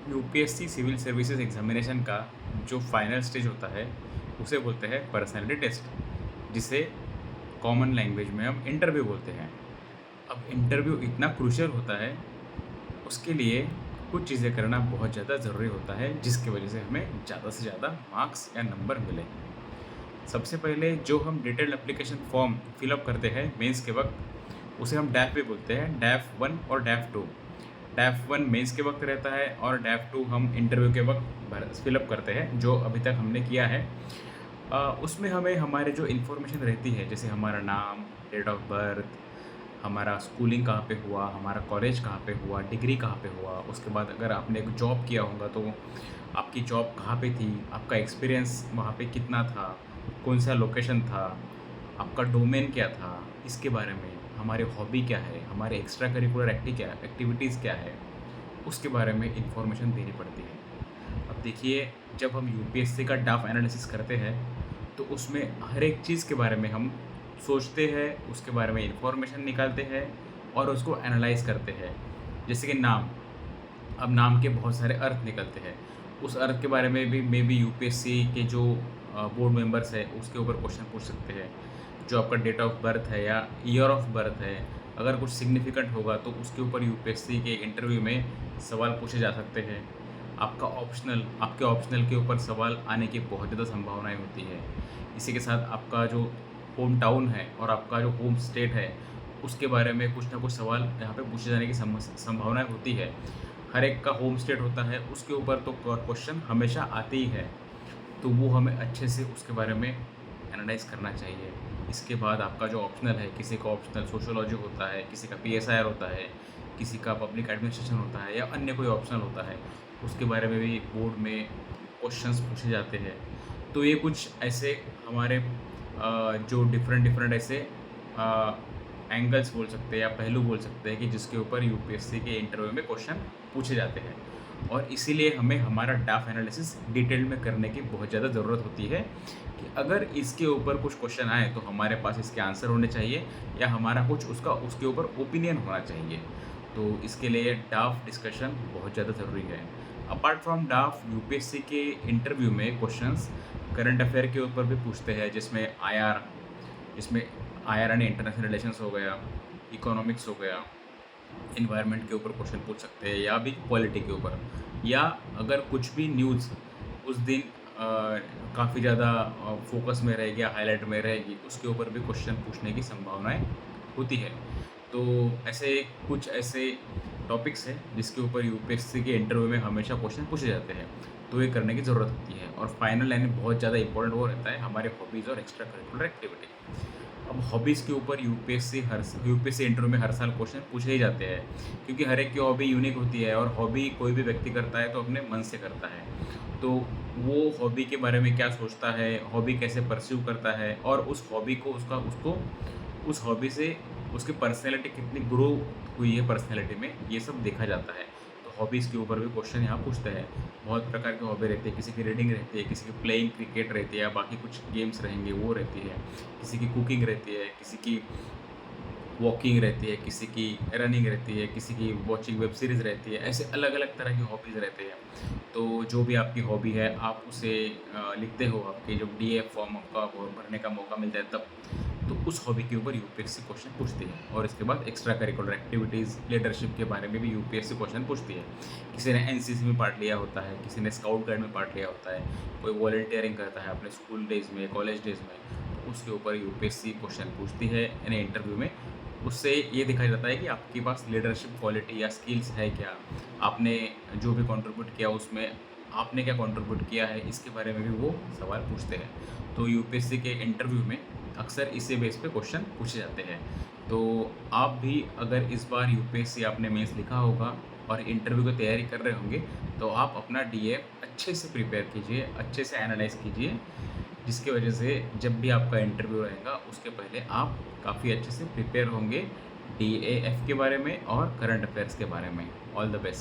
UPSC civil services examination का जो final stage होता है उसे बोलते हैं पर्सनैलिटी टेस्ट, जिसे कॉमन लैंग्वेज में हम इंटरव्यू बोलते हैं। अब इंटरव्यू इतना क्रूशियल होता है, उसके लिए कुछ चीज़ें करना बहुत ज़्यादा ज़रूरी होता है, जिसकी वजह से हमें ज़्यादा से ज़्यादा मार्क्स या नंबर मिले। सबसे पहले जो हम डिटेल्ड एप्लीकेशन फॉर्म फिलअप करते हैं मेंस के वक्त, उसे हम डैफ भी बोलते हैं, डैफ 1 और डैफ 2। डैफ 1 मेंस के वक्त रहता है और डैफ 2 हम इंटरव्यू के वक्त भर फिलअप करते हैं, जो अभी तक हमने किया है। उसमें हमें हमारे जो इन्फॉर्मेशन रहती है, जैसे हमारा नाम, डेट ऑफ बर्थ, हमारा स्कूलिंग कहाँ पे हुआ, हमारा कॉलेज कहाँ पे हुआ, डिग्री कहाँ पे हुआ, उसके बाद अगर आपने एक जॉब किया होगा तो आपकी जॉब कहाँ पे थी, आपका एक्सपीरियंस वहाँ पे कितना था, कौन-सा लोकेशन था, आपका डोमेन क्या था, इसके बारे में, हमारी हॉबी क्या है, हमारे एक्स्ट्रा करिकुलर एक्टिविटीज़ क्या है, उसके बारे में इन्फॉर्मेशन देनी पड़ती है। अब देखिए, जब हम यूपीएससी का डाटा एनालिसिस करते हैं, तो उसमें हर एक चीज़ के बारे में हम सोचते हैं, उसके बारे में इन्फॉर्मेशन निकालते हैं और उसको एनालाइज़ करते हैं। जैसे कि नाम, अब नाम के बहुत सारे अर्थ निकलते हैं। उस अर्थ के बारे में भी यूपीएससी के जो बोर्ड मेंबर्स हैं, उसके ऊपर क्वेश्चन पूछ सकते हैं। जो आपका डेट ऑफ बर्थ है या ईयर ऑफ बर्थ है, अगर कुछ सिग्निफिकेंट होगा तो उसके ऊपर यूपीएससी के इंटरव्यू में सवाल पूछे जा सकते हैं। आपके ऑप्शनल के ऊपर सवाल आने की बहुत ज़्यादा संभावनाएँ होती है। इसी के साथ आपका जो होम टाउन है और आपका जो होम स्टेट है, उसके बारे में कुछ ना कुछ सवाल यहाँ पे पूछे जाने की संभावनाएँ होती है। हर एक का होम स्टेट होता है, उसके ऊपर तो क्वेश्चन हमेशा आते ही है, तो वो हमें अच्छे से उसके बारे में एनालाइज़ करना चाहिए। इसके बाद आपका जो ऑप्शनल है, किसी का ऑप्शनल सोशियोलॉजी होता है, किसी का पीएसआईआर होता है, किसी का पब्लिक एडमिनिस्ट्रेशन होता है या अन्य कोई ऑप्शनल होता है, उसके बारे में भी बोर्ड में क्वेश्चंस पूछे जाते हैं। तो ये कुछ ऐसे हमारे जो डिफरेंट डिफरेंट ऐसे अ, एंगल्स बोल सकते हैं या पहलू बोल सकते हैं कि जिसके ऊपर यूपीएससी के इंटरव्यू में क्वेश्चन पूछे जाते हैं, और इसीलिए हमें हमारा डाटा एनालिसिस डिटेल में करने की बहुत ज़्यादा ज़रूरत होती है कि अगर इसके ऊपर कुछ क्वेश्चन आए तो हमारे पास इसके आंसर होने चाहिए या हमारा कुछ उसके ऊपर ओपिनियन होना चाहिए। तो इसके लिए डाफ डिस्कशन बहुत ज़्यादा ज़रूरी है। अपार्ट फ्रॉम डाफ, यूपीएससी के इंटरव्यू में क्वेश्चंस करंट अफेयर के ऊपर भी पूछते हैं, जिसमें आईआर यानी इंटरनेशनल रिलेशंस हो गया, इकोनॉमिक्स हो गया, एनवायरनमेंट के ऊपर क्वेश्चन पूछ सकते हैं या भी पॉलिटी के ऊपर, या अगर कुछ भी न्यूज़ उस दिन काफ़ी ज़्यादा फोकस में रहेगी या हाईलाइट में रहेगी, उसके ऊपर भी क्वेश्चन पूछने की संभावनाएँ होती है। तो कुछ ऐसे टॉपिक्स हैं जिसके ऊपर यूपीएससी के इंटरव्यू में हमेशा क्वेश्चन पूछे जाते हैं, तो ये करने की ज़रूरत होती है। और फाइनल लाइन में बहुत ज़्यादा इंपॉर्टेंट वो रहता है हमारे हॉबीज़ और एक्स्ट्रा करिकुलर एक्टिविटी। अब हॉबीज़ के ऊपर यूपीएससी इंटरव्यू में हर साल क्वेश्चन पूछे ही जाते हैं, क्योंकि हर एक की हॉबी यूनिक होती है और हॉबी कोई भी व्यक्ति करता है तो अपने मन से करता है। तो वो हॉबी के बारे में क्या सोचता है, हॉबी कैसे परस्यू करता है, और उस हॉबी को उसको उस हॉबी से उसकी पर्सनैलिटी कितनी ग्रो हुई है पर्सनैलिटी में, ये सब देखा जाता है। तो हॉबीज़ के ऊपर भी क्वेश्चन यहाँ पूछते हैं। बहुत प्रकार की हॉबी रहती है, किसी की रीडिंग रहती है, किसी की प्लेइंग क्रिकेट रहती है या बाकी कुछ गेम्स रहेंगे वो रहती है, किसी की कुकिंग रहती है, किसी की वॉकिंग रहती है, किसी की रनिंग रहती है, किसी की वॉचिंग वेब सीरीज़ रहती है, ऐसे अलग-अलग तरह की हॉबीज़ रहते हैं। तो जो भी आपकी हॉबी है आप उसे लिखते हो, आपके जो डीएफ फॉर्म आपका भरने का मौका मिलता है तब, तो उस हॉबी के ऊपर यूपीएससी क्वेश्चन पूछती है। और इसके बाद एक्स्ट्रा करिकुलर एक्टिविटीज़, लीडरशिप के बारे में भी यूपीएससी क्वेश्चन पूछती है। किसी ने एनसीसी में पार्ट लिया होता है, किसी ने स्काउट गाइड में पार्ट लिया होता है, कोई वॉलंटियरिंग करता है अपने स्कूल डेज़ में, कॉलेज डेज़ में, तो उसके ऊपर यूपीएससी क्वेश्चन पूछती है यानी इंटरव्यू में। उससे ये दिखाया जाता है कि आपके पास लीडरशिप क्वालिटी या स्किल्स है क्या? आपने जो भी कंट्रीब्यूट किया उसमें आपने क्या कंट्रीब्यूट किया है, इसके बारे में भी वो सवाल पूछते हैं। तो यूपीएससी के इंटरव्यू में अक्सर इसी बेस पे क्वेश्चन पूछे जाते हैं। तो आप भी अगर इस बार यूपीएससी आपने मेंस लिखा होगा और इंटरव्यू की तैयारी कर रहे होंगे, तो आप अपना डीएफ अच्छे से प्रिपेयर कीजिए, अच्छे से एनालाइज़ कीजिए, जिसकी वजह से जब भी आपका इंटरव्यू रहेगा उसके पहले आप काफ़ी अच्छे से प्रिपेयर होंगे डीएएफ के बारे में और करंट अफेयर्स के बारे में। All the best.